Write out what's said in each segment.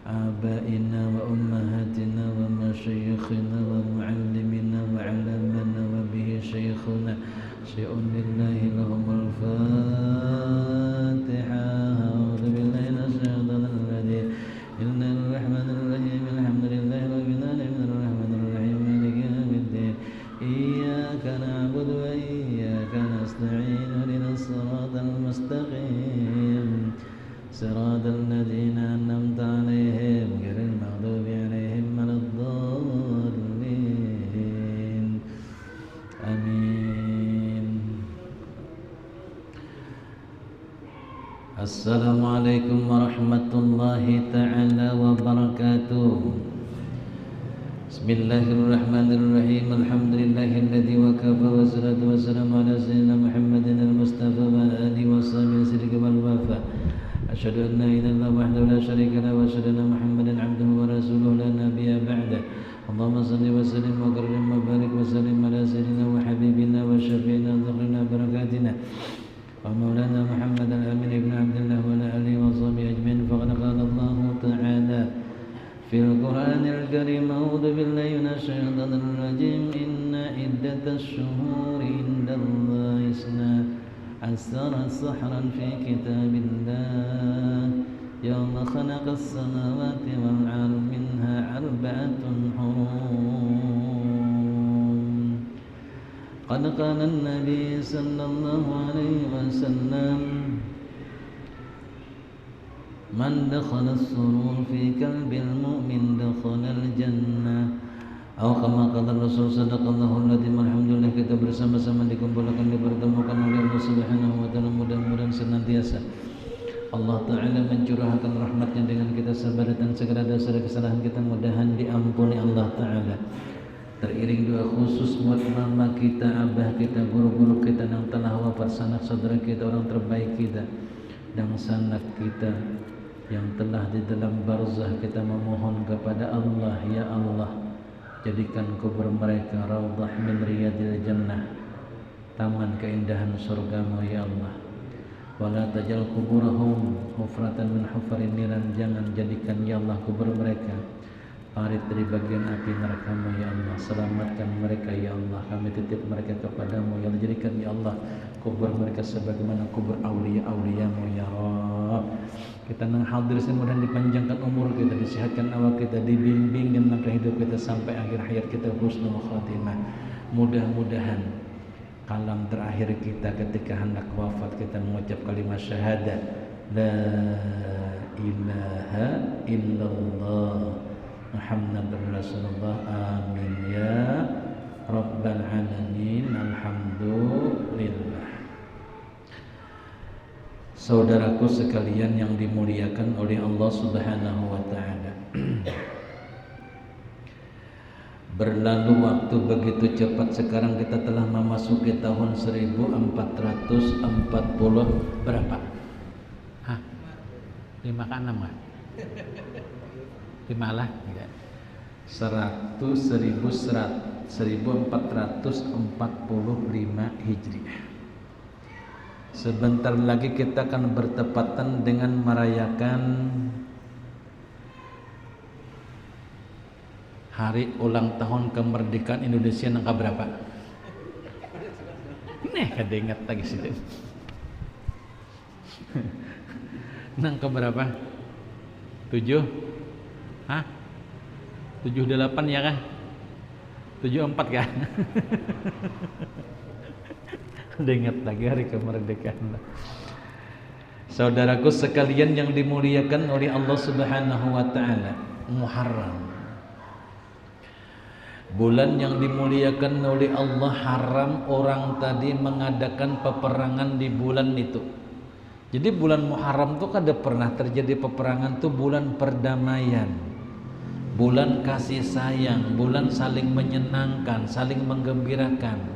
آبائنا وأمهاتنا ومشايخنا ومعلمنا وعلمنا وبه شيخنا شيء لله لهم الفاتحة. أعوذ بالله من الشيطان الرجيم. إن الرحمن الرحيم الحمد لله رب العالمين الرحمن الرحيم مالك يوم الدين إياك نعبد وإياك نستعين اهدنا الصراط المستقيم صراط الذين أنعمت عليهم غير المغضوب عليهم ولا الضالين آمين. السلام عليكم ورحمة الله تعالى وبركاته. بسم الله الرحمن الرحيم. الحمد لله الذي وكفى والصلاة والسلام على سيدنا محمد المصطفى وعلى آله وصحبه الصدق والوفاء. أشهد أن لا إله إلا الله وحده لا شريك له وأشهد أن محمدا عبده ورسوله لا نبي بعده. اللهم صل وسلم وكرم وبارك وسلم على سيدنا وحبيبنا وشفيعنا وذخرنا بركاتنا ومولانا محمد الأمين بن عبد الله وعلى آله وصحبه أجمعين. فقد قال الله تعالى في القرآن الكريم: أعوذ بالله من الشيطان الرجيم. إن عدة الشهور عند الله اثنا عشر شهرا في كتاب الله يوم خلق السماوات والأرض منها أربعة حرم. قد قال النبي صلى الله عليه وسلم: من دخل السرور في قلب المؤمن دخل الجنة. Atau kama qala Rasul sadaqallahu aladzim. Alhamdulillah kita bersama-sama dikumpulkan, dipertemukan oleh Allah Subhanahu wa taala. Mudah-mudahan senantiasa Allah Ta'ala mencurahkan rahmatnya dengan kita sabar dan segala dosa kesalahan kita mudahan diampuni Allah Ta'ala. Teriring doa khusus buat mama kita, abah kita, guru-guru kita yang telah wafat, sanak saudara kita, orang terbaik kita dan sanak kita yang telah di dalam barzah. Kita memohon kepada Allah, ya Allah, jadikan kubur mereka raudhah min riyadil jannah, taman keindahan surgamu ya Allah. Wala tajal kuburahum hufratan min hufarin niran. Jangan jadikan ya Allah kubur mereka parit dari bagian api neraka-Mu ya Allah. Selamatkan mereka ya Allah. Kami titip mereka kepadamu ya Allah. Jadikan ya Allah kubur mereka sebagaimana kubur aulia-aulia-Mu ya Rabb. Kita nang hadir sini mudah dipanjangkan umur kita, disehatkan awak kita, dibimbing dalam hidup kita sampai akhir hayat kita husnul khatimah. Mudah-mudahan kalam terakhir kita ketika hendak wafat kita mengucap kalimat syahadat la ilaha illallah Muhammadur Rasulullah. Amin ya rabbal alamin. Alhamdulillah. Saudaraku sekalian yang dimuliakan oleh Allah Subhanahu wa taala. Berlalu waktu begitu cepat. Sekarang kita telah memasuki tahun 1440 berapa? Hah? 5 ke 6 kan? 5 lah? Enggak. 1445 Hijriah. Sebentar lagi kita akan bertepatan dengan merayakan hari ulang tahun kemerdekaan Indonesia yang berapa? Nih kada ingat lagi sih. Nang berapa? 7? Hah? 78 ya kah? 74 kah? Udah ingat lagi hari kemerdekaan. Saudaraku sekalian yang dimuliakan oleh Allah Subhanahu wa taala, Muharram, bulan yang dimuliakan oleh Allah. Haram orang tadi mengadakan peperangan di bulan itu. Jadi bulan Muharram itu kada pernah terjadi peperangan. Itu bulan perdamaian, bulan kasih sayang, bulan saling menyenangkan, saling menggembirakan.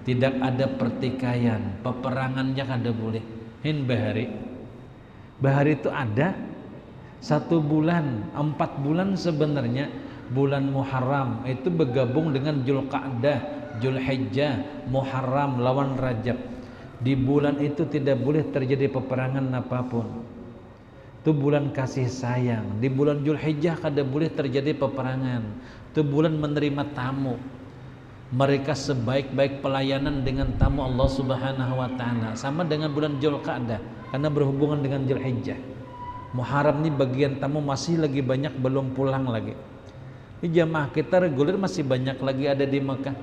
Tidak ada pertikaian, peperangannya kada boleh. Hin bahari itu ada 1 bulan, 4 bulan sebenarnya. Bulan Muharram itu bergabung dengan Dzulqa'dah, Dzulhijjah, Muharram lawan Rajab. Di bulan itu tidak boleh terjadi peperangan apapun. Itu bulan kasih sayang. Di bulan Dzulhijjah kada boleh terjadi peperangan. Itu bulan menerima tamu. Mereka sebaik-baik pelayanan dengan tamu Allah Subhanahu wa taala. Sama dengan bulan Dzulqa'dah karena berhubungan dengan Dzulhijjah. Muharram ini bagian tamu masih lagi banyak belum pulang lagi. Ini jamaah kita reguler masih banyak lagi ada di Mekah.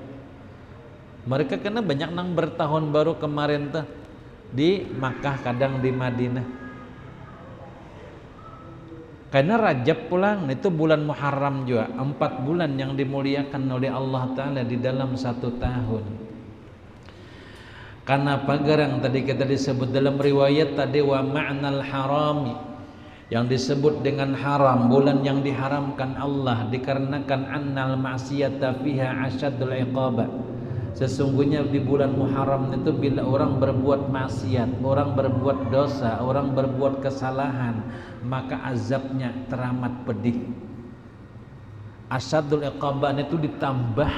Mereka kena banyak nang bertahun baru kemarin tuh di Makkah, kadang di Madinah. Karena Rajab pulang itu bulan Muharram juga, 4 bulan yang dimuliakan oleh Allah Ta'ala di dalam 1 tahun. Karena pagar yang tadi kita disebut dalam riwayat tadi wa ma'nal harami, yang disebut dengan haram, bulan yang diharamkan Allah, dikarenakan annal ma'siyata fiha asyadul iqaba. Sesungguhnya di bulan Muharram itu bila orang berbuat maksiat, orang berbuat dosa, orang berbuat kesalahan, maka azabnya teramat pedih. Asyadul iqaba itu ditambah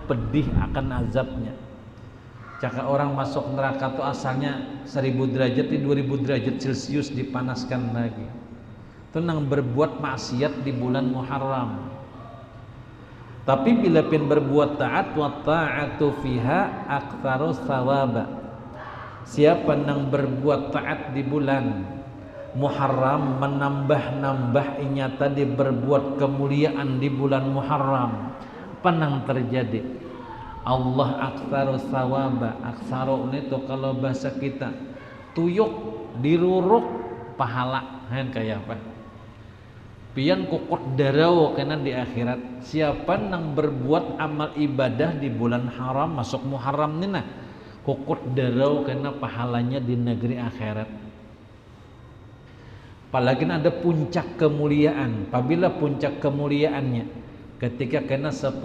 pedih akan azabnya. Jika orang masuk neraka itu asalnya 1000 derajat di 2000 derajat Celcius dipanaskan lagi. Itu nang berbuat maksiat di bulan Muharram. Tapi bila pin berbuat taat, wa ta'atu fiha aktsaru thawaba. Siapa nang berbuat taat di bulan Muharram, menambah-nambah inya tadi berbuat kemuliaan di bulan Muharram, apa nang terjadi? Allah aktsaru thawaba. Aktsaru itu kalau bahasa kita tuyuk diruruk pahala, kan kayak apa? Pian kukut darau kena di akhirat. Siapa nang berbuat amal ibadah di bulan haram masuk Muharram ni nah, kukut darau kena pahalanya di negeri akhirat. Apalagi ada puncak kemuliaan. Apabila puncak kemuliaannya ketika kena 10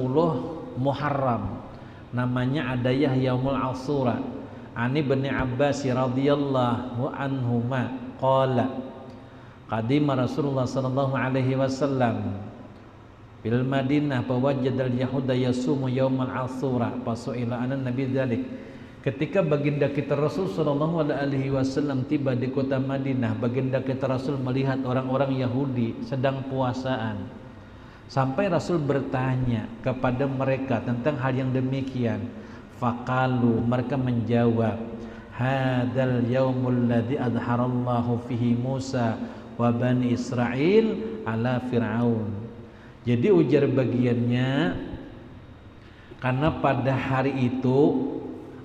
Muharram, namanya adayah Yaumul Ashura. Ani bin Abbas radhiyallahu anhuma qala qadima Rasulullah sallallahu alaihi wasallam bil Madinah fawajjadal yahuda yasumu yaumal Ashura fasu'ila anan nabi dzalik. Ketika baginda kita Rasul sallallahu alaihi wasallam tiba di kota Madinah, baginda kita Rasul melihat orang-orang Yahudi sedang puasaan. Sampai Rasul bertanya kepada mereka tentang hal yang demikian. Faqalu, mereka menjawab, hadzal yaumul ladzi adharallahu fihi Musa wa bani Israil ala Fir'aun. Jadi ujar bagiannya, karena pada hari itu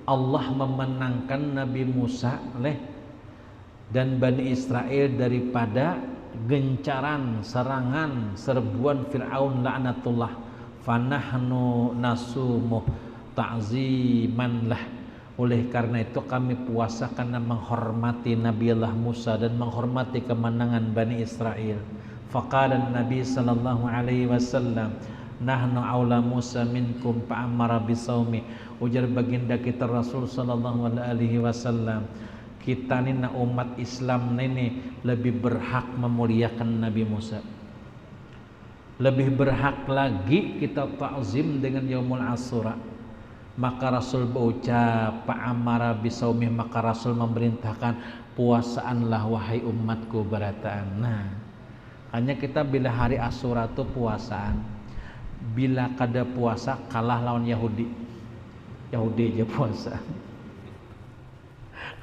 Allah memenangkan Nabi Musa dan Bani Israel daripada gencaran, serangan, serbuan Fir'aun laknatullah. Fanahnu nasumuh ta'ziman lah. Oleh karena itu kami puasa karena menghormati Nabi Allah Musa dan menghormati kemenangan Bani Israel. Faqala Nabi sallallahu alaihi wasallam, nahnu aula Musa minkum fa'amara bisawmi. Ujar baginda kita Rasul sallallahu alaihi wasallam, kita ni umat Islam ini lebih berhak memuliakan Nabi Musa. Lebih berhak lagi kita ta'zim dengan Yaumul Ashura. Maka Rasul berucap fa'amara bisawmi, maka Rasul memerintahkan puasaanlah wahai umatku berataan. Nah, hanya kita bila hari Ashura itu puasaan. Bila kada puasa kalah lawan Yahudi. Yahudi aja puasa.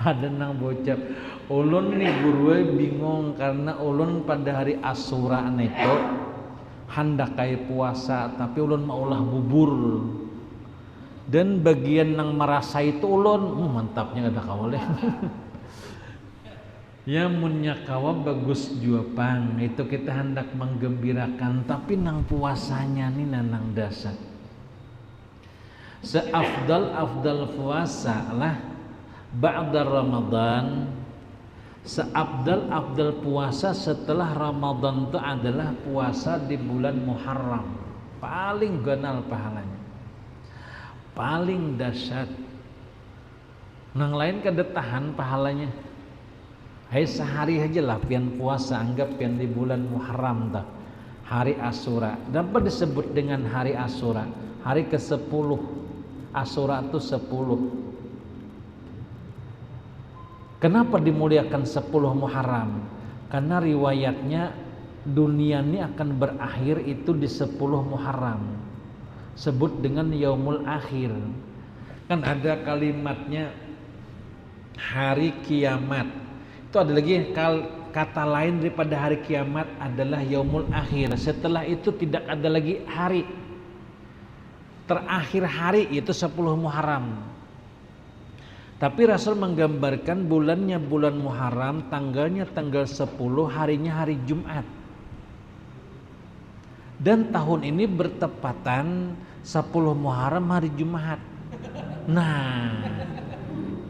Ada nang bocap, ulun nih guru bingung karena ulun pada hari Ashura itu hendak kayak puasa, tapi ulun maulah bubur. Dan bagian nang merasa itu ulun, mantapnya ada kawalnya. Ya munnya kawa bagus jua pang, itu kita hendak menggembirakan, tapi nang puasanya nih nang dasar. Seafdal puasa lah ba'da Ramadan. Seafdal puasa setelah Ramadan itu adalah puasa di bulan Muharram. Paling ganal pahalanya, paling dahsyat. Nang lain kada tahan pahalanya. Hai sehari aja lah pian puasa, anggap pian di bulan Muharram dah. Hari Ashura dapat disebut dengan hari Ashura, hari ke-10. Ashura itu 10. Kenapa dimuliakan 10 Muharram? Karena riwayatnya dunia ini akan berakhir itu di 10 Muharram. Sebut dengan yaumul akhir. Kan ada kalimatnya hari kiamat. Itu ada lagi kata lain daripada hari kiamat adalah yaumul akhir. Setelah itu tidak ada lagi hari. Terakhir hari itu 10 Muharram. Tapi Rasul menggambarkan bulannya bulan Muharram, tanggalnya tanggal 10, harinya hari Jumat. Dan tahun ini bertepatan 10 Muharram hari Jumat. Nah,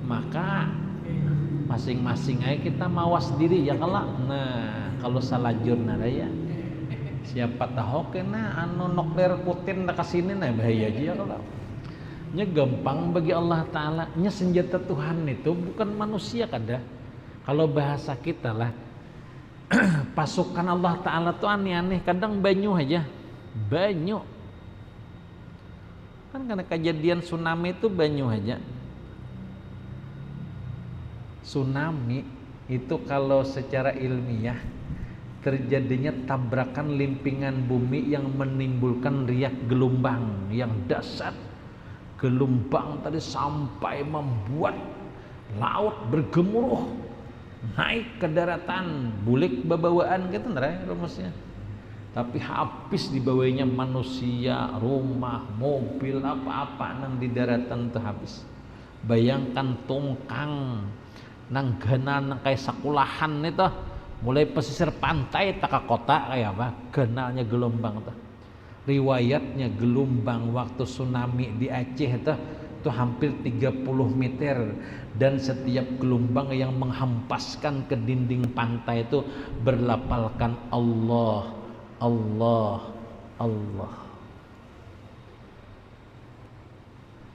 maka masing-masing aja kita mawas diri ya kalau. Nah, kalau salah jurnal ya. Siapa tahu kena anu nokler Putin dah kesini nah bahaya aja ya kalau. Nya gampang bagi Allah Ta'ala. Nya senjata Tuhan itu bukan manusia kada. Kalau bahasa kita lah pasukan Allah Ta'ala tuh aneh-aneh. Kadang banyu aja. Banyu. Kan karena kejadian tsunami itu banyu aja. Tsunami itu kalau secara ilmiah terjadinya tabrakan limpinan bumi yang menimbulkan riak gelombang yang dahsyat. Gelombang tadi sampai membuat laut bergemuruh, naik ke daratan, bulik babawaan gitu nara rumusnya. Tapi habis dibawainya manusia, rumah, mobil, apa-apa nang di daratan tuh habis. Bayangkan tungkang nang gana nang kayak sekulahan itu, mulai pesisir pantai tak ke kota kayak apa, ganalnya gelombang tuh. Riwayatnya gelombang waktu tsunami di Aceh itu hampir 30 meter dan setiap gelombang yang menghempaskan ke dinding pantai itu berlapalkan Allah, Allah, Allah.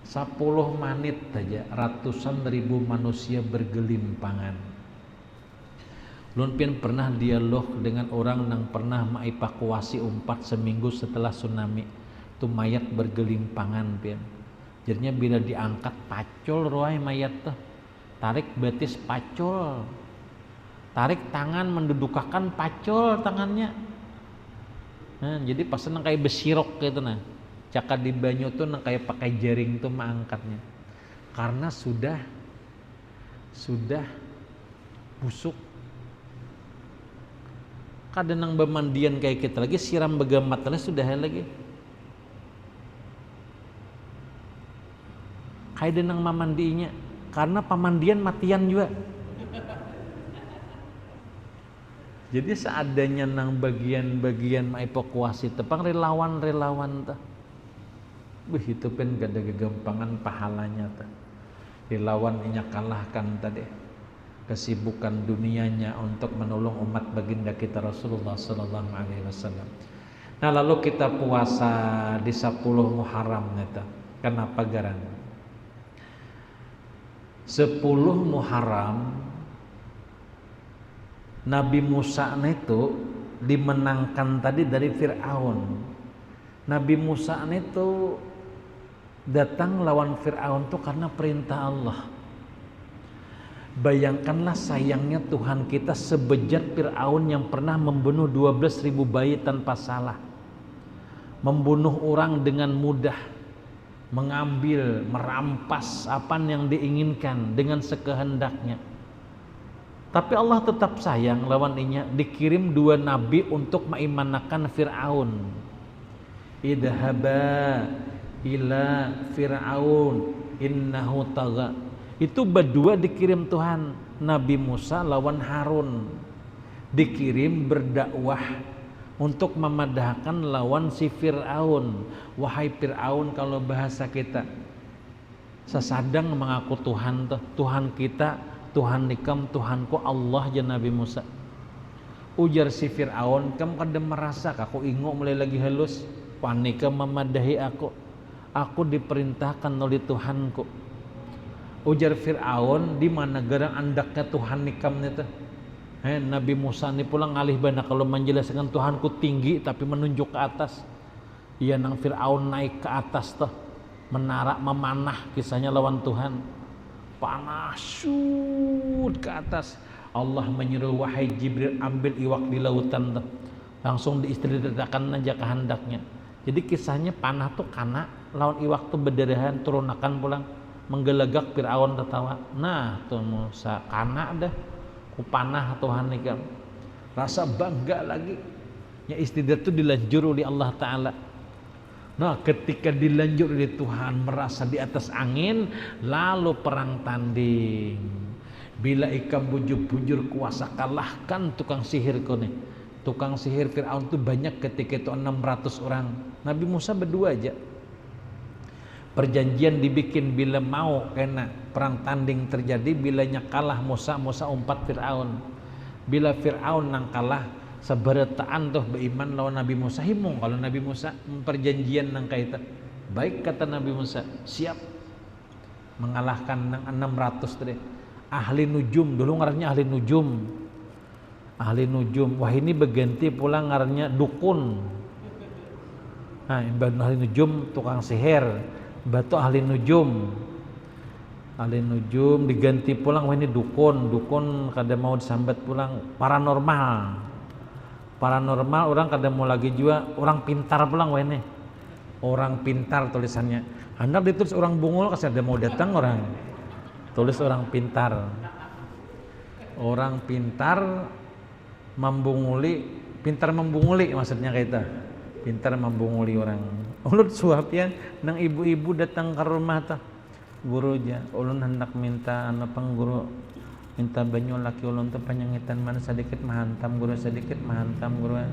10 menit saja ratusan ribu manusia bergelimpangan. Lun pian pernah dialog dengan orang yang pernah mengevakuasi umpat seminggu setelah tsunami. Itu mayat bergelimpangan pian. Jadinya bila diangkat pacul roai mayat tuh. Tarik betis pacul. Tarik tangan mendudukakan pacul tangannya. Nah, jadi pas nang kayak besirok gitu nah. Caka di banyu tuh nang kayak pakai jaring tuh mengangkatnya. Karena sudah busuk. Kadang nang bemandian kayak kita lagi siram begamat sudah lagi. Kayak nang mamandinya karena pamandian matian juga. Jadi seadanya nang bagian-bagian evakuasi tepang relawan-relawan tah. Itu pun gak ada kegampangan pahalanya tah. Relawan inya kalahkan tadi kesibukan dunianya untuk menolong umat baginda kita Rasulullah sallallahu alaihi wasallam. Nah, lalu kita puasa di 10 Muharram neta. Kenapa garan? 10 Muharram Nabi Musa itu dimenangkan tadi dari Fir'aun. Nabi Musa itu datang lawan Fir'aun itu karena perintah Allah. Bayangkanlah sayangnya Tuhan kita sebejat Fir'aun yang pernah membunuh 12.000 bayi tanpa salah. Membunuh orang dengan mudah. Mengambil, merampas apa yang diinginkan dengan sekehendaknya. Tapi Allah tetap sayang lawan inya. Dikirim 2 nabi untuk mengimanakan Fir'aun. Idhaba ila Fir'aun innahu tagha. Itu berdua dikirim Tuhan. Nabi Musa lawan Harun dikirim berdakwah untuk memadahkan lawan si Fir'aun. Wahai Fir'aun, kalau bahasa kita sesadang mengaku Tuhan tuh, Tuhan kita, Tuhan nikam, Tuhanku Allah ya Nabi Musa. Ujar si Fir'aun, kamu kada merasa aku ingo mulai lagi halus, panika memadahi aku diperintahkan oleh Tuhanku. Ujar Fir'aun, di mana garang andaknya Tuhan nikam itu. Nabi Musa ini pula ngalih bana kalau menjelaskan Tuhanku tinggi tapi menunjuk ke atas. Iya nang Fir'aun naik ke atas tuh, menara memanah kisahnya lawan Tuhan. Panas shoot ke atas. Allah menyuruh wahai Jibril ambil iwak di lautan tuh. Langsung diistirahatkan aja kehendaknya. Jadi kisahnya panah tuh karena lawan iwak tuh berderahan turunakan pulang menggelegak Fir'aun tertawa. Nah tuh Musa kana dah ku panah Tuhan nikam. Rasa bangga lagi. Ya istirahat itu dilanjur oleh Allah Ta'ala. Nah ketika dilanjur oleh Tuhan merasa di atas angin, lalu perang tanding. Bila ikam bujur-bujur kuasa kalahkan tukang sihir kone. Tukang sihir Fir'aun itu banyak ketika itu 600 orang. Nabi Musa berdua aja. Perjanjian dibikin bila mau kena perang tanding terjadi, bilanya kalah Musa umpat Fir'aun. Bila Fir'aun nang kalah seberetaan tuh beriman lawan Nabi Musa himung kalau Nabi Musa perjanjian nang kaitan. Baik kata Nabi Musa, siap mengalahkan nang 600 tadi. Ahli nujum, dulu ngarannya ahli nujum. Ahli nujum, wah ini berganti pulang ngarannya dukun. Nah, ahli nujum tukang sihir, batu ahli nujum. Ahli nujum diganti pulang wah ini dukun kada mau disambat pulang paranormal orang kada mau lagi juga orang pintar pulang wah ini orang pintar tulisannya hendak ditulis orang bungul kasih ada mau datang orang tulis orang pintar pintar membunguli maksudnya kayak itu pintar membunguli orang ulut suap ya nang ibu-ibu datang ke rumah tuh guru aja ulun hendak minta pengguru minta banyu laki ulun tuh penyangitan mana sedikit mahantam guru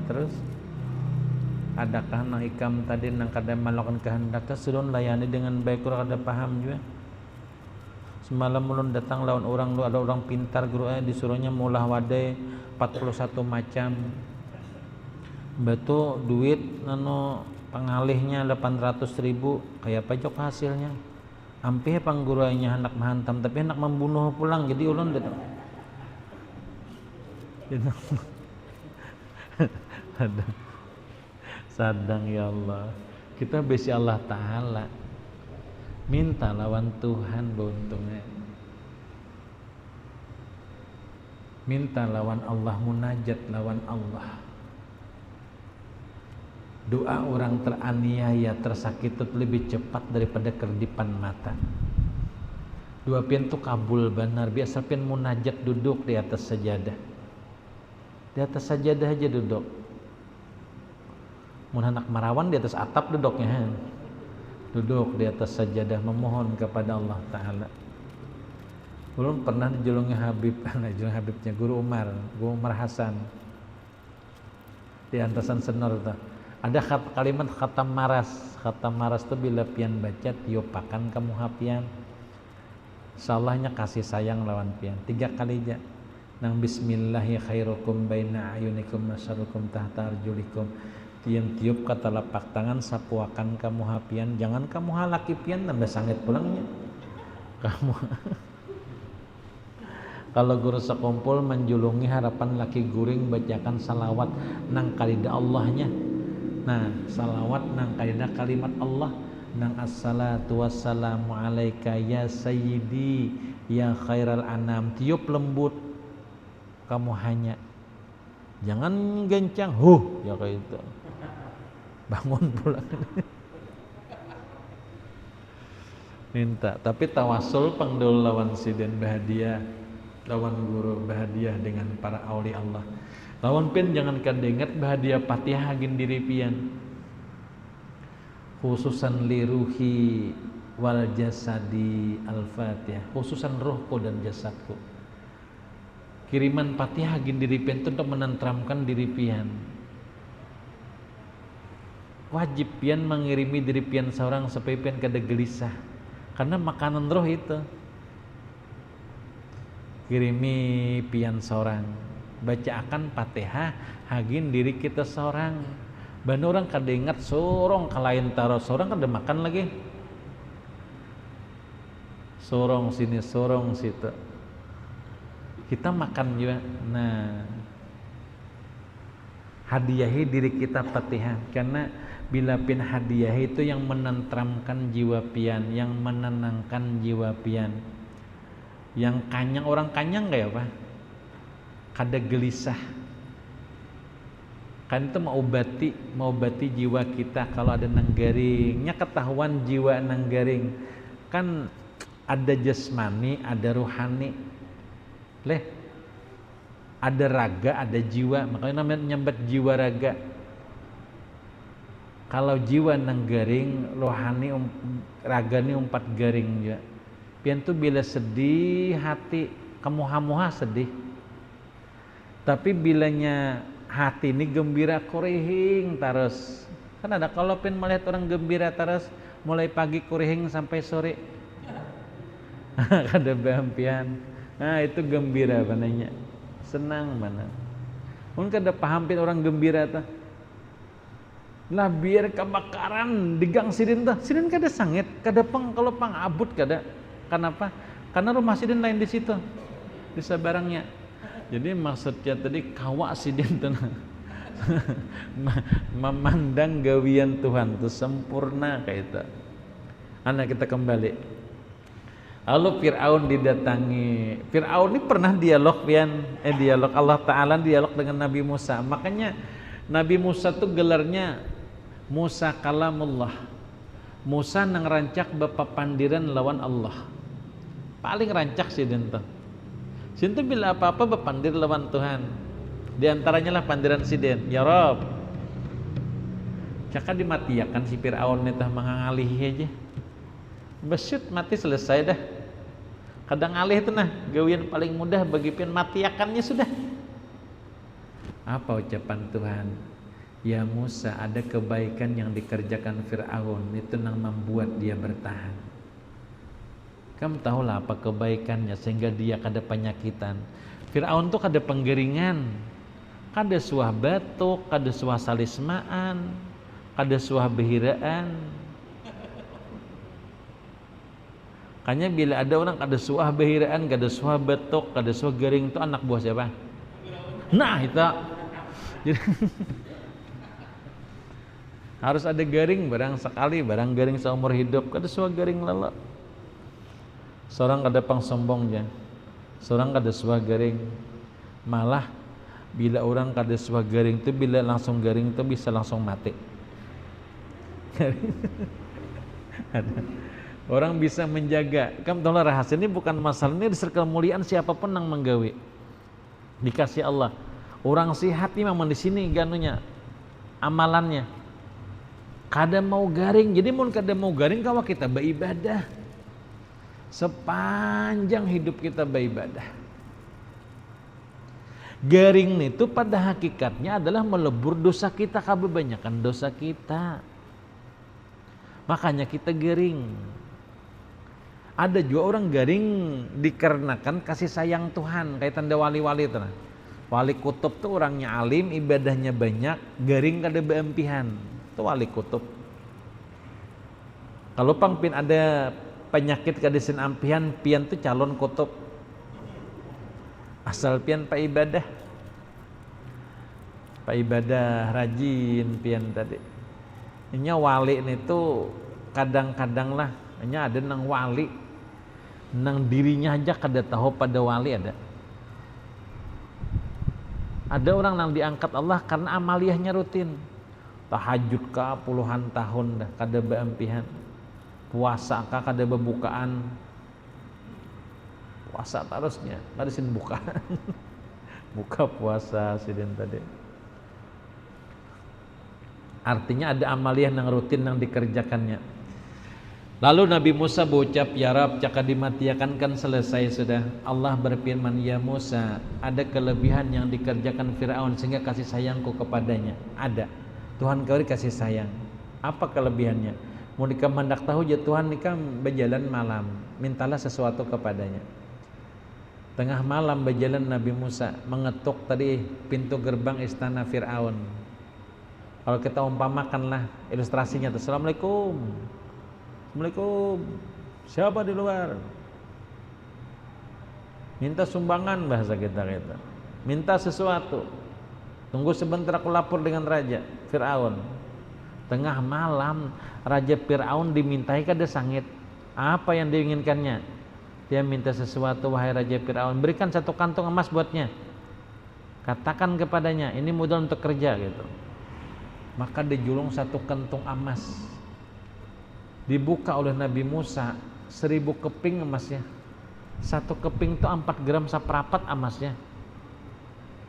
terus adakah nang ikam tadi nang kada melakukan kehendak sudah layani dengan baik kurang kada paham juga semalam ulun datang lawan orang lu ada orang pintar guru disuruhnya mulah wadai 41 macam batu duit pengalihnya 800.000 kayak apa jok hasilnya hampir panggurunya hendak menghantam tapi hendak membunuh pulang jadi ulun datang sadang ya Allah kita besi Allah Ta'ala minta lawan Tuhan beruntungnya minta lawan Allah munajat lawan Allah doa orang teraniaya tersakit itu lebih cepat daripada kerdipan mata dua pian tuh kabul benar biasa pian munajat duduk di atas sajadah aja duduk mun anak marawan di atas atap duduknya duduk di atas sajadah memohon kepada Allah Ta'ala belum pernah dijulungi Habibnya Guru Umar Hasan di antasan senor tuh ada kalimat khatam maras itu bila pian baca tiopakan kamu hapian insyaAllahnya kasih sayang lawan pian 3 kali aja nang bismillahi khairukum baina ayunikum masyarukum tahta arjulikum tiup kata lapak tangan sapuakan kamu hapian jangan kamu halaki pian nambah sangit pulangnya kamu kalau guru sekumpul menjulungi harapan laki guring bacakan salawat nang kalida Allahnya nah salawat nang kalida kalimat Allah nang assalatu wassalamu alaika ya sayyidi ya khairal anam tiup lembut kamu hanya jangan gencang ya kayak itu bangun pulang minta tapi tawasul pangdul lawan siden bahagia lawan guru bahagia dengan para awli Allah lawan pian jangan kadengat bahagia Fatihah agin diri pian khususan li ruhi wal jasadi al-Fatihah khususan rohku dan jasadku kiriman Fatihah agin diri pian itu untuk menenteramkan diri pian wajib pian mengirimi diri pian seorang supaya pian kada gelisah karena makanan roh itu kirimi pian seorang bacakan Fatihah hagin diri kita seorang ban orang kada ingat sorong kalain taruh seorang kada makan lagi sorong sini sorong situ kita makan juga nah hadiahi diri kita Fatihah karena bila pian hadiahi itu yang menenteramkan jiwa pian yang menenangkan jiwa pian yang kanyang orang kanyang kayak apa kada gelisah. Kan itu mengobati jiwa kita kalau ada nang garing. Nya ketahuan jiwa nang garing. Kan ada jasmani, ada rohani. Ada raga, ada jiwa. Makanya namanya nyambat jiwa raga. Kalau jiwa nang garing, rohani ragani umpat garing juga. Pian tuh bila sedih hati kemuha-muha sedih. Tapi bilanya hati ini gembira kurihing terus. Kan ada kalau pian melihat orang gembira terus mulai pagi kurihing sampai sore. Kada bampian. Nah, itu gembira pananya. Senang mana. Mun kada paham pian orang gembira tah. Lah biar kebakaran di gang sidin tah. Sidin kada sangit, kada kalau pangabut kada. Kenapa? Karena rumah sidin lain di situ. Di sabarangnya. Jadi maksudnya tadi kawa sidin teh. Memandang gawian Tuhan itu sempurna kayak itu. Anak kita kembali. Lalu Fir'aun didatangi. Fir'aun ini pernah dialog dialog Allah Ta'ala dialog dengan Nabi Musa. Makanya Nabi Musa tuh gelarnya Musa kalamullah. Musa nang rancak bapa pandiran lawan Allah. Paling rancak sih dento. Sintu bila apa-apa bepandir lawan Tuhan. Di antaranya lah pandiran siden. Ya Rob. Caka dimatiakan si Fir'aun itu mengalihi aja. Besyut mati selesai dah. Kadang alih itu nah gawian paling mudah bagi pian matiakannya sudah. Apa ucapan Tuhan? Ya Musa, ada kebaikan yang dikerjakan Fir'aun itu yang membuat dia bertahan. Kamu tahulah apa kebaikannya sehingga dia kada penyakitan. Fir'aun tuh kada penggeringan, kada suah batuk, kada suah salismaan, kada suah behiraan. Makanya bila ada orang kada suah behiraan, kada suah batuk, kada suah garing itu anak buah siapa? Nah itu. Jadi, harus ada garing barang sekali, barang garing seumur hidup, kada suah garing lala. Seorang kada pang sombong jan. Seorang kada suah garing. Malah bila orang kada suah garing itu bila langsung garing itu bisa langsung mati. Orang bisa menjaga. Kamu tahu rahasia ini bukan masalah ini di circle muliaan siapapun yang menggawe. Dikasih Allah. Orang sihat ini memang di sini ganunya amalannya. Kada mau garing. Jadi mun kada mau garing kawa kita beribadah. Sepanjang hidup kita beribadah. Garing itu pada hakikatnya adalah melebur dosa kita, kebanyakan dosa kita. Makanya kita garing. Ada juga orang garing dikarenakan kasih sayang Tuhan, kayak tanda wali-wali itu. Wali kutub tuh orangnya alim, ibadahnya banyak, garing kada beempihan. Itu wali kutub. Kalau pangpin ada penyakit kadesin ampihan, pian tuh calon kutub. Asal pian pak ibadah rajin pian tadi. Ini wali ini tuh kadang-kadang lah, ini ada nang wali nang dirinya aja kada tahu pada wali ada. Ada orang yang diangkat Allah karena amaliyahnya rutin. Tahajud kah puluhan tahun dah kada beempihan. Puasa kah kada bebukaan. Puasa terusnya, tadisin buka. Buka puasa sidin tadi. Artinya ada amaliyah yang rutin yang dikerjakannya. Lalu Nabi Musa berucap, ya Rab, caka dimatiakan kan selesai sudah. Allah berfirman, ya Musa, ada kelebihan yang dikerjakan Fir'aun sehingga kasih sayangku kepadanya. Ada. Tuhan kau kasih sayang. Apa kelebihannya? Mau dikam hendak tahu ya Tuhan nikam berjalan malam, mintalah sesuatu kepadanya. Tengah malam berjalan Nabi Musa mengetuk tadi pintu gerbang istana Fir'aun. Kalau kita umpamakanlah ilustrasinya, Assalamualaikum. Assalamualaikum. Siapa di luar? Minta sumbangan bahasa kita. Minta sesuatu. Tunggu sebentar aku lapor dengan raja Fir'aun. Tengah malam raja Fir'aun dimintai kada sangit. Apa yang diinginkannya? Dia minta sesuatu, wahai raja Fir'aun, berikan 1 kantong emas buatnya. katakan kepadanya ini modal untuk kerja gitu. Maka dijulung satu kentung emas, dibuka oleh Nabi Musa, 1000 keping emasnya. Satu keping itu 4 gram seperempat emasnya.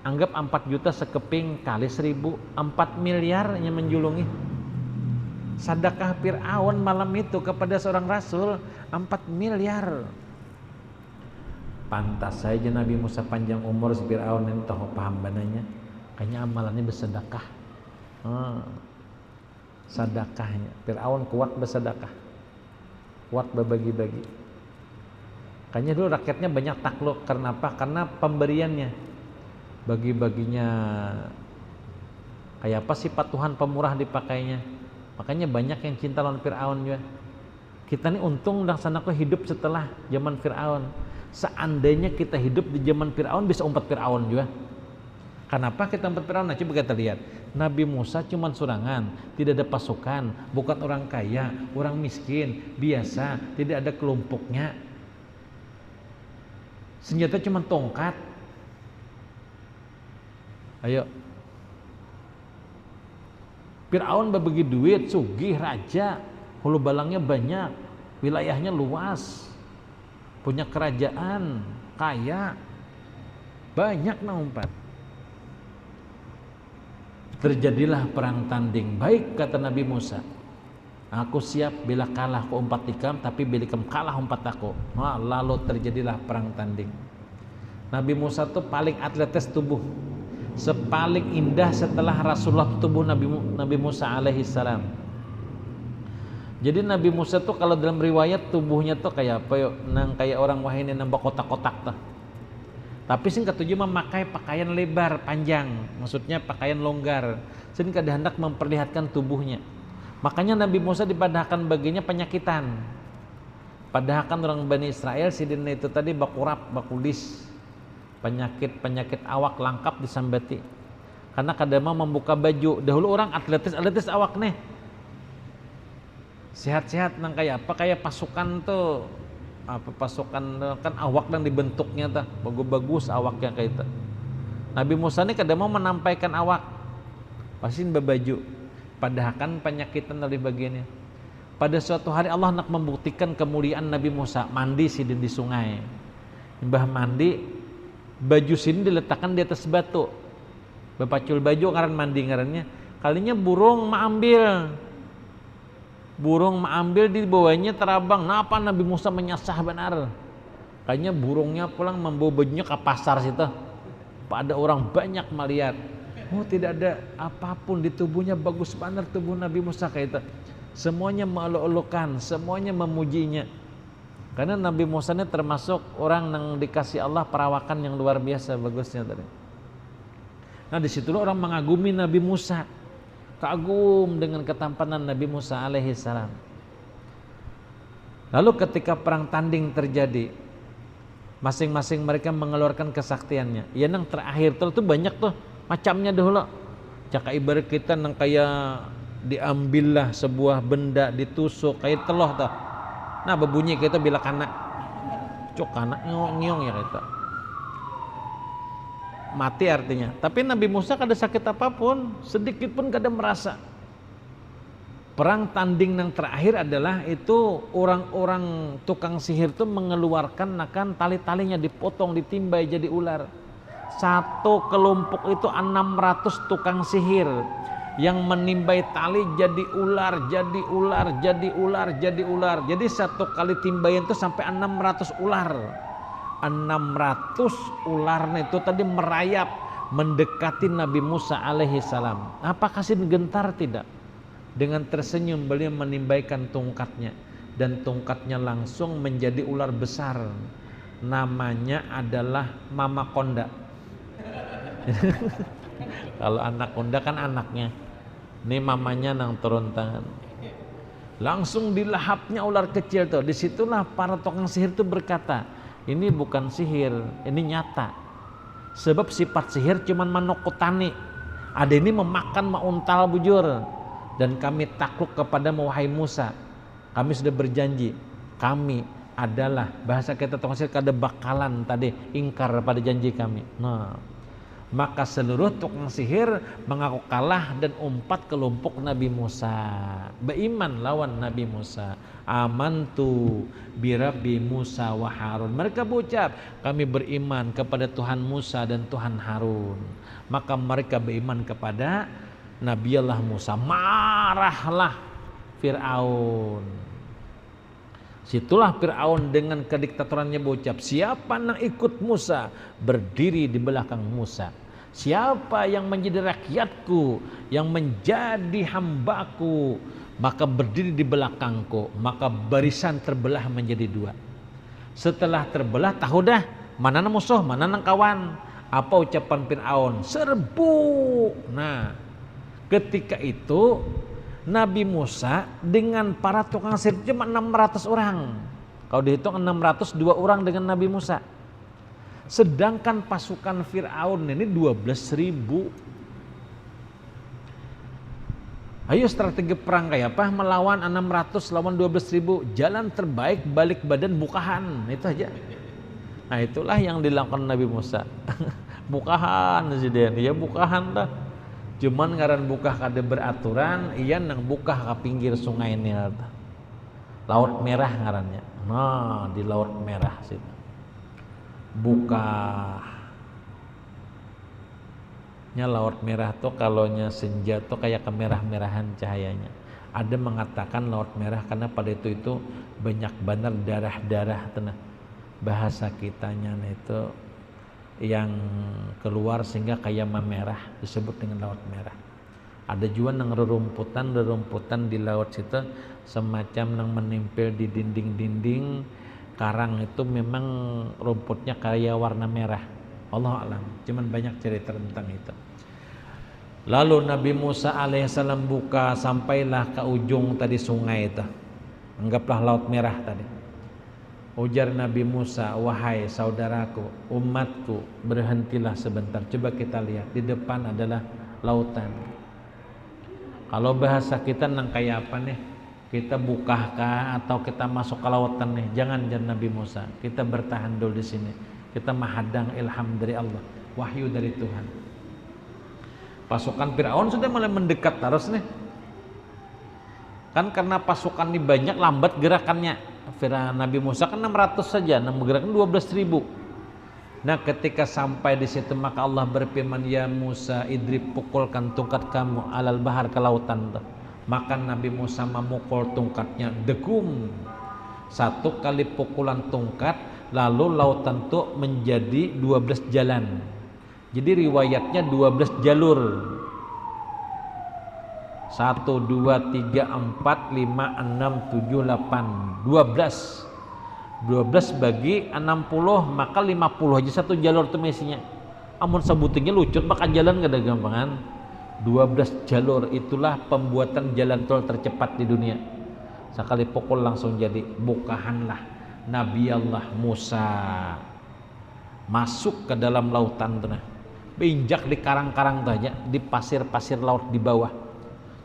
Anggap 4 juta sekeping kali 1000, 4 miliar yang menjulungi. Sedekah Fir'aun malam itu kepada seorang rasul 4 miliar. Pantas saja Nabi Musa panjang umur, Fir'aun ini tahu paham bananya. Kayaknya amalannya bersedekah. Sedekahnya Fir'aun kuat bersedekah, kuat berbagi-bagi. Kayaknya dulu rakyatnya banyak takluk. Karena apa? Karena pemberiannya, bagi-baginya kayak apa, sifat Tuhan pemurah dipakainya. Makanya banyak yang cinta lawan Fir'aun juga. Kita nih untung laksanaku hidup setelah zaman Fir'aun. Seandainya kita hidup di zaman Fir'aun, bisa umpat Fir'aun juga. Kenapa kita umpat Fir'aun? Nah, coba kita lihat. Nabi Musa cuma surangan, tidak ada pasukan, bukan orang kaya, orang miskin, biasa, tidak ada kelompoknya. Senjata cuma tongkat. Ayo. Fir'aun berbagi duit, sugih, raja, hulu balangnya banyak, wilayahnya luas, punya kerajaan, kaya, banyak umpat. Terjadilah perang tanding. Baik, kata Nabi Musa, aku siap bila kalah ku umpat ikam, tapi bila ikam kalah umpat aku. Nah, lalu terjadilah perang tanding. Nabi Musa tuh paling atletis tubuh, sepaling indah setelah Rasulullah tubuh Nabi Musa alaihi salam. Jadi Nabi Musa tuh kalau dalam riwayat tubuhnya tuh kayak apa yuk? Kayak orang wahini nambah kotak-kotak tuh. Tapi sing ketujuh memakai pakaian lebar panjang, maksudnya pakaian longgar. Sing kada hendak memperlihatkan tubuhnya. Makanya Nabi Musa dipadahkan baginya penyakitan. Padahkan orang Bani Israel sidin itu tadi bakurap, bakulis, penyakit awak lengkap disambati. Karena kada mau membuka baju. Dahulu orang atletis awak nih. Sehat-sehat nang kayak apa, kayak pasukan tuh. Apa pasukan kan awak dan dibentuknya tuh bagus-bagus awaknya kayak itu. Nabi Musa ini kada mau menampaikan awak, pasti berbaju. Padahkan penyakitan dari bagiannya. Pada suatu hari Allah nak membuktikan kemuliaan Nabi Musa, mandi sidin di sungai. Mbah mandi, baju sini diletakkan di atas batu. Bapacul baju ngaran mandi ngarannya. Kalinya burung mengambil di bawahnya terabang. Napa Nabi Musa menyasah benar. Kayaknya burungnya pulang membawa bajunya ke pasar situ. Pada orang banyak melihat. Oh, tidak ada apapun di tubuhnya, bagus benar tubuh Nabi Musa kayak itu. Semuanya meluk-elukan, semuanya memujinya. Karena Nabi Musa ini termasuk orang yang dikasih Allah perawakan yang luar biasa bagusnya tadi. Nah, disitulah orang mengagumi Nabi Musa. Kagum dengan ketampanan Nabi Musa alaihi salam. Lalu ketika perang tanding terjadi, masing-masing mereka mengeluarkan kesaktiannya. Ya nang terakhir tuh banyak tuh macamnya dahulu. Caka ibarat kita nang kayak diambillah sebuah benda ditusuk kayak teloh tuh. Nah berbunyi kita bila kana. Cok kana nyong ya kita. Mati artinya. Tapi Nabi Musa kada sakit apapun, sedikit pun kada merasa. Perang tanding yang terakhir adalah itu orang-orang tukang sihir itu mengeluarkan akan tali-talinya dipotong, ditimbai jadi ular. Satu kelompok itu 600 tukang sihir yang menimbai tali jadi ular, jadi ular, jadi ular, jadi ular. Jadi satu kali timbaian itu sampai 600 ular. 600 ular itu tadi merayap mendekati Nabi Musa alaihi salam. Apakah sin gentar? Tidak. Dengan tersenyum beliau menimbaikan tongkatnya dan tongkatnya langsung menjadi ular besar. Namanya adalah Mama Konda. Kalau anak konda kan anaknya. Ini mamanya nang turun tangan. Langsung dilahapnya ular kecil tuh. Disitulah para tukang sihir itu berkata, ini bukan sihir, ini nyata. Sebab sifat sihir cuman menokutani. Ada ini memakan mauntal bujur. Dan kami takluk kepada wahai Musa. Kami sudah berjanji. Kami adalah bahasa kita tukang sihir kada bakalan tadi ingkar pada janji kami. Nah, Maka seluruh tukang sihir mengaku kalah dan umpat ke lumpuk Nabi Musa. Beriman lawan Nabi Musa. Amantu birabbi Musa wa Harun. Mereka berucap, kami beriman kepada Tuhan Musa dan Tuhan Harun. Maka mereka beriman kepada Nabi Allah Musa. Marahlah Fir'aun. Situlah Fir'aun dengan kediktatorannya berucap, siapa yang ikut Musa, berdiri di belakang Musa. Siapa yang menjadi rakyatku, yang menjadi hambaku, maka berdiri di belakangku. Maka barisan terbelah menjadi dua. Setelah terbelah, tahu dah mana musuh, mana kawan. Apa ucapan Fir'aun? Serbu. Nah, ketika itu Nabi Musa dengan para tukang sihir cuma 600 orang. Kalau dihitung 602 orang dengan Nabi Musa. Sedangkan pasukan Fir'aun ini 12.000. Ayo strategi perang kayak apa? Melawan 600 lawan 12.000. Jalan terbaik balik badan bukahan. Itu aja. Nah itulah yang dilakukan Nabi Musa. Bukahan presiden. Ya bukahan dah. Cuman ngaran buka kada beraturan, iya nang buka ke pinggir sungai Nil. Laut Merah ngarannya. Nah, di Laut Merah situ. Buka. Nya Laut Merah tuh kalonya senja tuh kayak kemerah-merahan cahayanya. Ada mengatakan Laut Merah karena pada itu banyak benar darah-darah tenah. Bahasa kitanya itu yang keluar sehingga kayak memerah disebut dengan Laut Merah. Ada juga nang rerumputan di laut situ semacam nang menempel di dinding-dinding karang itu memang rumputnya kayak warna merah. Allah alam. Cuman banyak cerita tentang itu. Lalu Nabi Musa alaihissalam buka sampailah ke ujung tadi sungai itu. Anggaplah Laut Merah tadi. Ujar Nabi Musa, wahai saudaraku, umatku, berhentilah sebentar. Coba kita lihat, di depan adalah lautan. Kalau bahasa kita nang kayak apa nih? Kita bukahkah atau kita masuk ke lautan nih? Jangan Nabi Musa. Kita bertahan dulu di sini. Kita menghadang ilham dari Allah, wahyu dari Tuhan. Pasukan Fir'aun sudah mulai mendekat terus nih. Kan karena pasukan ini banyak, lambat gerakannya. Nabi Musa kan 600 saja, gerakan 12.000. Nah ketika sampai di situ maka Allah berfirman, ya Musa idrib, pukulkan tongkat kamu alal bahar, ke lautan. Maka Nabi Musa memukul tongkatnya, degum. Satu kali pukulan tongkat, lalu lautan itu menjadi 12 jalan. Jadi riwayatnya 12 jalur. 1, 2, 3, 4, 5, 6, 7, 8 12 bagi 60 maka 50 aja satu jalur itu mesinya. Amun sebutingnya lucut maka jalan gak ada gampangan. 12 jalur itulah pembuatan jalan tol tercepat di dunia. Sekali pukul langsung jadi. Bukahanlah Nabi Allah Musa masuk ke dalam lautan tanah. Beinjak di karang-karang saja, di pasir-pasir laut di bawah.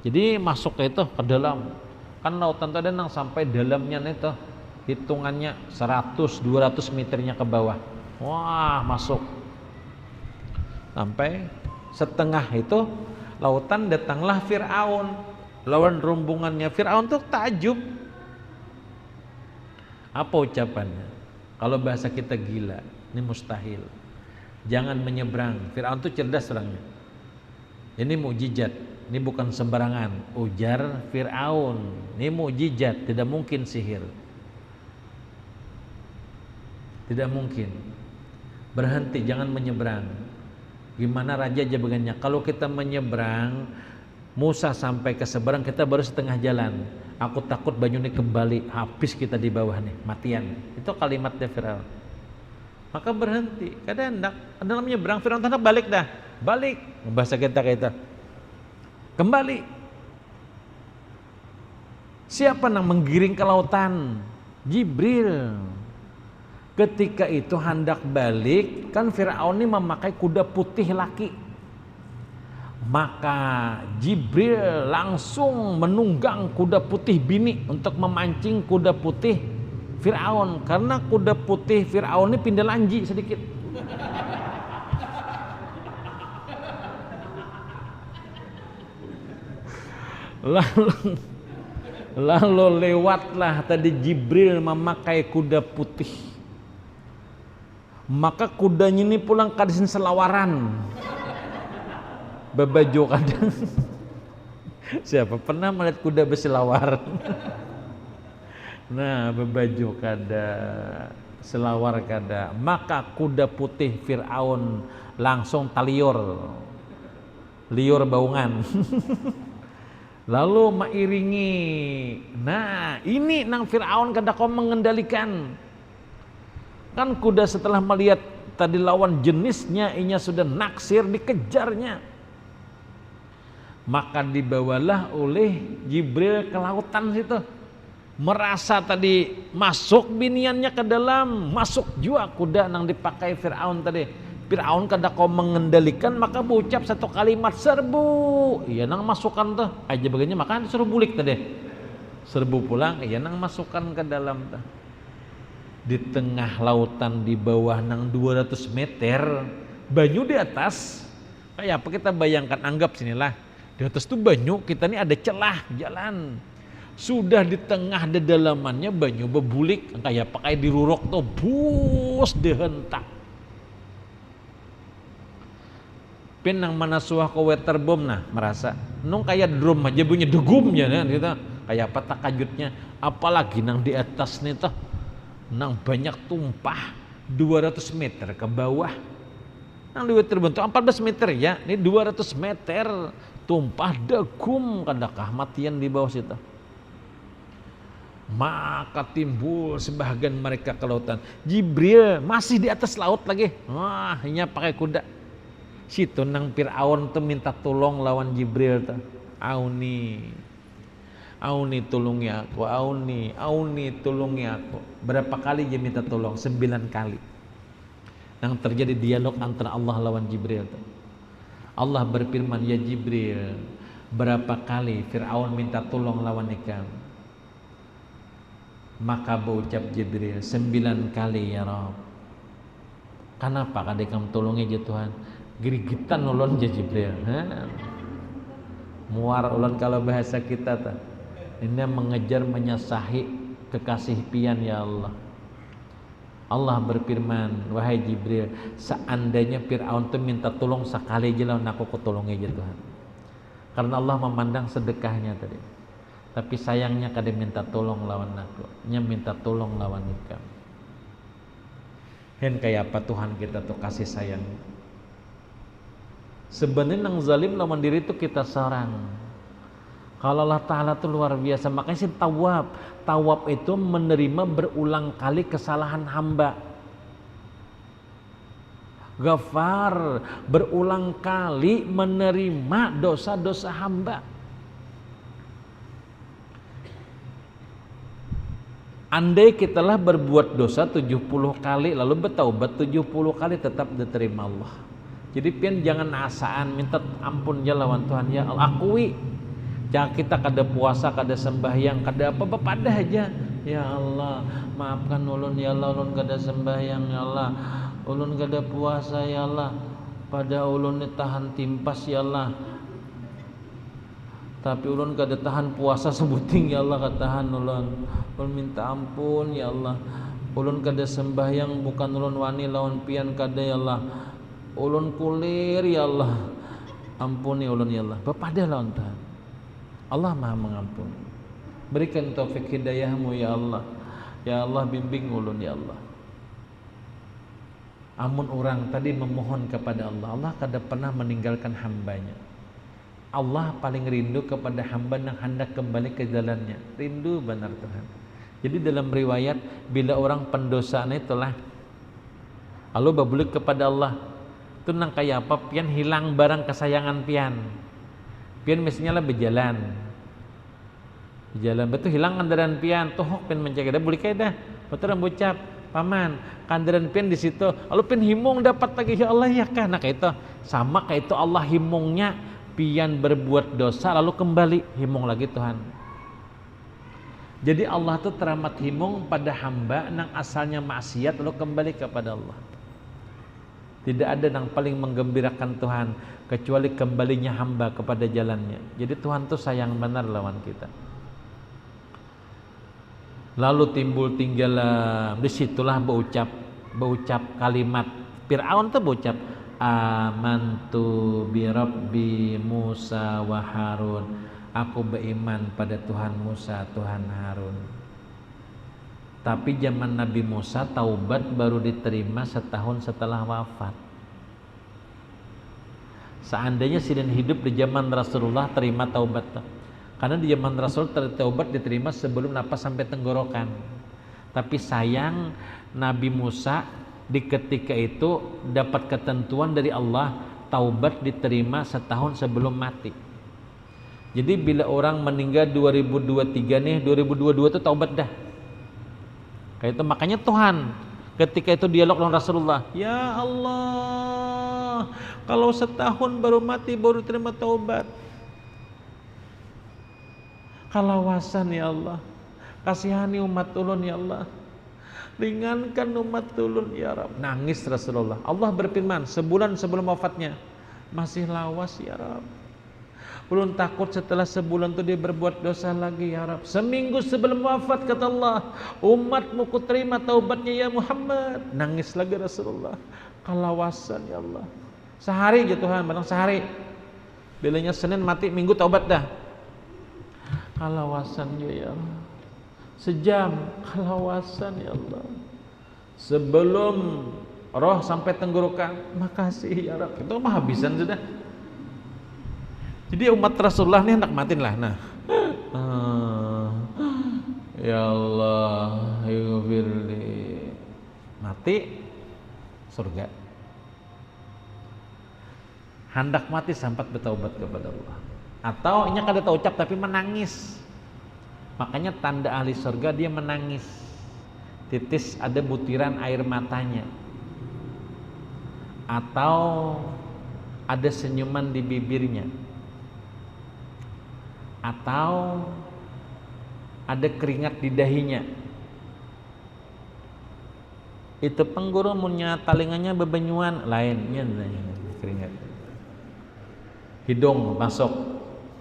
Jadi masuk ke itu ke dalam. Kan lautan tadi nang sampai dalamnya itu hitungannya 100-200 meternya ke bawah. Wah, masuk. Sampai setengah itu lautan datanglah Fir'aun. Lawan rombongannya Fir'aun tuh takjub. Apa ucapannya? Kalau bahasa kita gila, ini mustahil. Jangan menyeberang. Fir'aun tuh cerdas orangnya. Ini mukjizat. Ini bukan sembarangan. Ujar Fir'aun, ini mukjizat, tidak mungkin sihir. Tidak mungkin. Berhenti, jangan menyeberang. Gimana raja jabagannya? Kalau kita menyeberang, Musa sampai ke seberang, kita baru setengah jalan. Aku takut banyune kembali, habis kita di bawah nih, matian. Itu kalimatnya Fir'aun. Maka berhenti. Kadang hendak menyeberang, Fir'aun hendak balik dah. Balik. Bahasa kita kayak itu. Kembali. Siapa yang menggiring ke lautan? Jibril. Ketika itu hendak balik, kan Fir'aun ini memakai kuda putih laki. Maka Jibril langsung menunggang kuda putih bini untuk memancing kuda putih Fir'aun. Karena kuda putih Fir'aun ini pindah lanji sedikit. Lalu, lalu lewatlah tadi Jibril memakai kuda putih. Maka kudanya ini pulang kadisin selawaran. Bebajo kadang. Siapa pernah melihat kuda berselawar? Nah, bebajo kada, selawar kada. Maka kuda putih Fir'aun langsung taliur, liur baungan. Lalu mairingi. Nah, ini nang Fir'aun kada kau mengendalikan. Kan kuda setelah melihat tadi lawan jenisnya, inya sudah naksir, dikejarnya. Maka dibawalah oleh Jibril ke lautan situ. Merasa tadi masuk biniannya ke dalam, masuk juga kuda nang dipakai Fir'aun tadi. Fir'aun kada kau mengendalikan, maka berucap satu kalimat, serbu. Iya nang masukkan tuh aja begini, maka disuruh bulik tadi. Serbu pulang, iya nang masukkan ke dalam tuh. Di tengah lautan, di bawah nang 200 meter, banyu di atas. Kayak apa kita bayangkan, anggap sinilah. Di atas tuh banyu, kita nih ada celah jalan. Sudah di tengah dedalamannya banyu bebulik, kayak pakai dirurok tuh, bus dihentak. Pin nang mana suah ke waterbomb nah merasa nung kayak drum aja bunyi degumnya kan gitu, kayak apa takajutnya, apalagi nang di atas nih tuh nang banyak tumpah 200 meter ke bawah. Nang di waterbomb tuh 14 meter ya, ini 200 meter tumpah degum, kadakah matian di bawah situ. Maka timbul sebahagian mereka ke lautan. Jibril masih di atas laut lagi, wah ini pakai kuda. Situ nang Fir'aun tuh minta tolong lawan Jibril tuh. Auni tolongi aku, Auni tolongi aku. Berapa kali dia minta tolong? 9 kali. Nang terjadi dialog antara Allah lawan Jibril tuh. Allah berfirman, ya Jibril, berapa kali Fir'aun minta tolong lawan ikam? Maka berucap Jibril, 9 kali ya Rabb. Kenapa kada ikam tolongi ya Tuhan? Gerigitan ulun je Jibril. Muar ulun kalau bahasa kita ta. Ini mengejar menyasahi kekasih pian ya Allah. Allah berfirman, wahai Jibril, seandainya Fir'aun tu minta tolong sekali je lawan aku tolongi je Tuhan. Karena Allah memandang sedekahnya tadi. Tapi sayangnya kada minta tolong lawan aku, nya minta tolong lawan ikam. Hen kayak apa Tuhan kita tuh kasih sayang. Sebenarnya nang zalim lawan diri itu kita seorang. Kalau Allah Ta'ala itu luar biasa. Makanya sih tawab. Tawab itu menerima berulang kali kesalahan hamba. Ghafar berulang kali menerima dosa-dosa hamba. Andai kitalah berbuat dosa 70 kali lalu bertaubat 70 kali tetap diterima Allah. Jadi pian jangan asaan minta ampun ya lawan Tuhan ya Allah, akui. Jangan kita kada puasa, kada sembahyang, kada apa-apa pada aja. Ya Allah, maafkan ulun ya Allah, ulun kada sembahyang ya Allah. Ulun kada puasa ya Allah. Pada ulun ni tahan timpas ya Allah. Tapi ulun kada tahan puasa sebuting ya Allah, kada tahan ulun. Ulun minta ampun ya Allah. Ulun kada sembahyang bukan ulun wani lawan pian kada ya Allah. Ulun kulir ya Allah, ampuni ulun ya Allah. Bepada lawan Tuhan. Allah Maha mengampuni. Berikan taufik hidayahmu ya Allah. Ya Allah bimbing ulun ya Allah. Amun orang tadi memohon kepada Allah, Allah kada pernah meninggalkan hambanya. Allah paling rindu kepada hamba yang hendak kembali ke jalannya. Rindu benar Tuhan. Jadi dalam riwayat bila orang pendosa itulah lalu berbulik kepada Allah, itu nang kayak apa pian hilang barang kesayangan pian mestinya lah berjalan betul hilang kandaran pian tohok pian mencegah dah boleh kayak dah betul orang ucap paman kandaran pian di situ lalu pian himung dapat lagi ya Allah ya kan. Nah kayak itu sama kayak itu Allah himungnya pian berbuat dosa lalu kembali himung lagi Tuhan. Jadi Allah tuh teramat himung pada hamba nang asalnya maksiat lalu kembali kepada Allah. Tidak ada yang paling menggembirakan Tuhan kecuali kembalinya hamba kepada jalannya. Jadi Tuhan tuh sayang benar lawan kita. Lalu tinggallah disitulah berucap kalimat Fir'aun tuh berucap amantu bi rabbi Musa wa Harun. Aku beriman pada Tuhan Musa, Tuhan Harun. Tapi zaman Nabi Musa taubat baru diterima setahun setelah wafat. Seandainya sidin hidup di zaman Rasulullah terima taubat. Karena di zaman Rasul taubat diterima sebelum napas sampai tenggorokan. Tapi sayang Nabi Musa di ketika itu dapat ketentuan dari Allah taubat diterima setahun sebelum mati. Jadi bila orang meninggal 2023 nih, 2022 itu taubat dah. Kayak itu makanya Tuhan ketika itu dialog dengan Rasulullah, ya Allah, kalau setahun baru mati baru terima taubat. Kalawasan ya Allah, kasihani umat ulun ya Allah, ringankan umat ulun ya Rabb. Nangis Rasulullah. Allah berfirman sebulan sebelum wafatnya, masih lawas ya Rabb. Ulun takut setelah sebulan itu dia berbuat dosa lagi ya Rabb. Seminggu sebelum wafat kata Allah, umatmu ku terima taubatnya ya Muhammad. Nangis lagi Rasulullah. Kalawasan ya Allah. Sehari aja Tuhan, barang sehari. Bilanya Senin mati, Minggu taubat dah. Kalawasan ya Allah. Sejam kalawasan ya Allah. Sebelum roh sampai tenggorokan, makasih ya Rabb. Itu mah habisan sudah. Jadi umat Rasulullah ini hendak matiin lah. Nah, ya Allah, ighfirli, mati surga. Hendak mati sampai bertaubat kepada Allah. Atau ini kada tahu ucap tapi menangis. Makanya tanda ahli surga dia menangis. Titis ada butiran air matanya. Atau ada senyuman di bibirnya. Atau ada keringat di dahinya. Itu pengguru punya talingannya bebenyuan lainnya keringat. Hidung masuk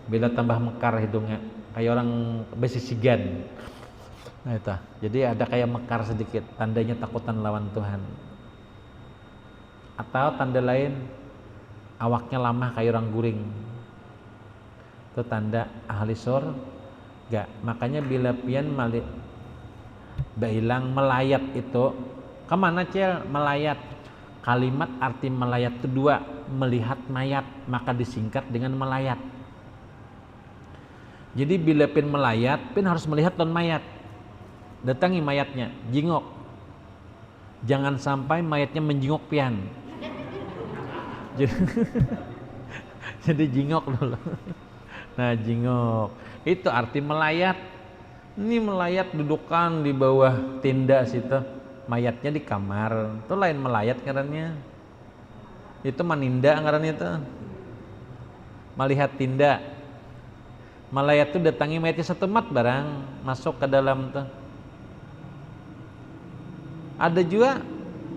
bila tambah mekar hidungnya kayak orang besisigan. Nah itu. Jadi ada kayak mekar sedikit, tandanya takutan lawan Tuhan. Atau tanda lain awaknya lama kayak orang guring. Itu tanda ahli surga. Makanya bila pian bailang melayat itu kemana cel melayat? Kalimat arti melayat itu dua, melihat mayat, maka disingkat dengan melayat. Jadi bila pian melayat, pian harus melihat non mayat. Datangi mayatnya, jingok. Jangan sampai mayatnya menjingok pian. Jadi jingok dulu. Nah jingok itu arti melayat. Ini melayat dudukan di bawah tenda situ, mayatnya di kamar. Itu lain melayat ngarannya. Itu maninda ngarannya itu. Melihat tinda. Melayat itu datangi mayatnya satu mat barang masuk ke dalam tuh. Ada juga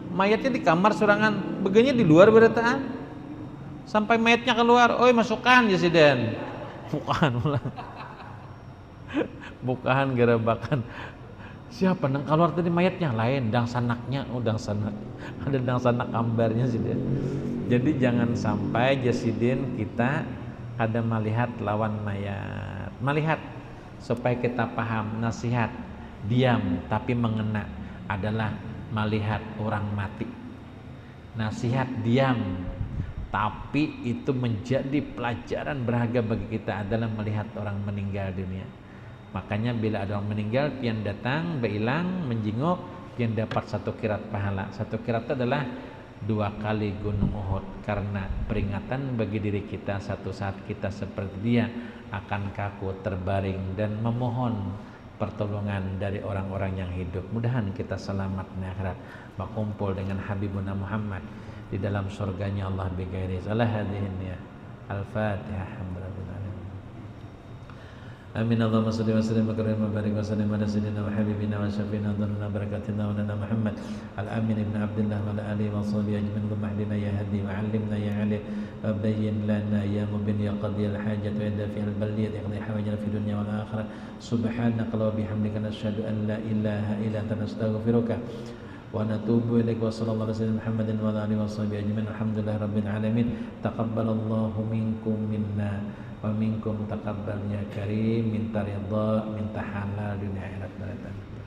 mayatnya di kamar sorangan, begenya di luar berataan. Sampai mayatnya keluar, oi masukkan ya siden. Bukan gerebakan. Siapa nang keluar tadi mayatnya lain, dang sanaknya, dang sanak. Ada dang sanak ambarnya sih dia. Jadi jangan sampai jasidin kita kada melihat lawan mayat. Melihat supaya kita paham nasihat diam tapi mengena adalah melihat orang mati. Nasihat diam tapi itu menjadi pelajaran berharga bagi kita adalah melihat orang meninggal dunia. Makanya bila ada orang meninggal, pian datang, berilang, menjinguk, pian dapat satu kirat pahala. Satu kirat itu adalah 2 kali gunung Uhud. Karena peringatan bagi diri kita satu saat kita seperti dia akan kaku terbaring dan memohon pertolongan dari orang-orang yang hidup. Mudahan kita selamat di akhirat, berkumpul dengan Habibuna Muhammad di dalam surganya Allah bighairi salah hadihin ya. Al-Fatihah. Amin. Allahumma salli wa sallim wa karim wa barik wa sallim ala sayyidina wa habibina wa syafiina dhanna barakatina wa lana Muhammad al-amin ibn Abdullah wa ala alihi wa sahbihi ajmain. Allahumma hdina ya hadi wa 'allimna ya 'alim wa bayyin lana ya mubin ya qadi al-hajat wa inda fi al-baliyat iqdi hawajana fi dunya wal akhirah. Subhanaka wa bihamdika nashhadu an la ilaha illa anta nastaghfiruka wa natubu ilaik. Wa sallallahu alaihi wasallam Muhammadin wa ala alihi wa sahbihi ajmain. Alhamdulillah rabbil alamin. Taqabbalallahu minkum minna wa minkum taqabbal ya karim. Minta ridha, minta halal dunia akhirat.